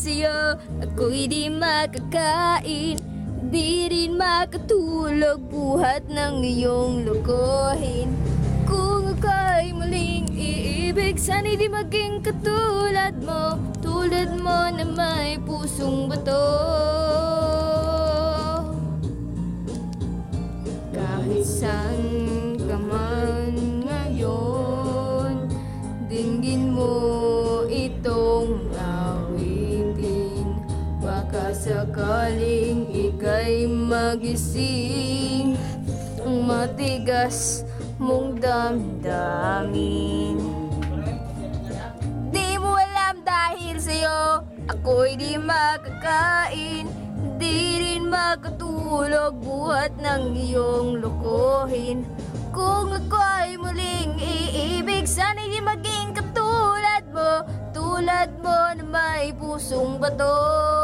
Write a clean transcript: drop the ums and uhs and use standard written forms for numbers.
sa'yo, ako'y di makakain, di rin makatulog buhat ng iyong lokohin. Kung ako'y muling iibig, sana'y di maging katulad mo, tulad mo na may pusong bato. Kahit saan ka man ngayon, dinggin mo itong awitin. Baka sakaling ika'y magising ang matigas mong damdamin. Di mo alam dahil sa'yo ako'y di makakain, di rin makatulog buhat ng iyong lokohin. Kung ako'y muling iibig, sana'y di maging katulad mo, tulad mo na may pusong bato.